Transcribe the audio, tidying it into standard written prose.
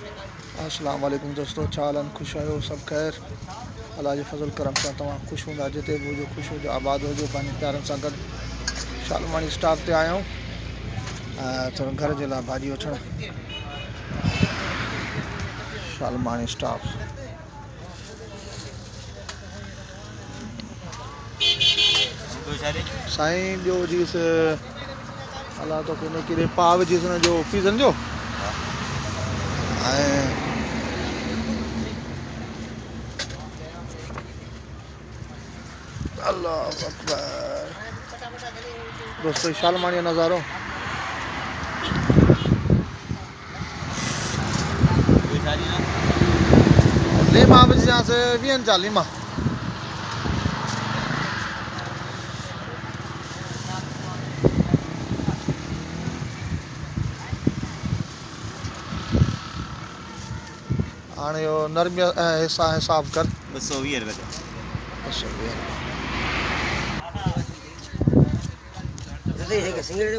अस्सलाम वालेकुम दोस्तों, चालन खुश आयो सब खैर अल्लाह जे फज़ल करम सां तव्हां ख़ुशि हूंदा, जिते बि हुजो ख़ुशि हुजो, आबाद हुजो, पंहिंजे प्यारनि सां गॾु। शालमानी स्टॉप ते आया आहियूं थोरो घर जे लाइ भाॼी वठणु। शालमानी स्टॉप साईं ॿियो विझीसि अलाह तो कोन्हे किरे पाव विझीसि हुनजो पीज़न जो ऐं अल्लाह अकबर। दोस्तों शालमानी जो नज़ारो लीमा विझासीं 20 जा लीमा। हाँ यो नरमी हिसाब कर 220 रुपये 220 सिंगड़ी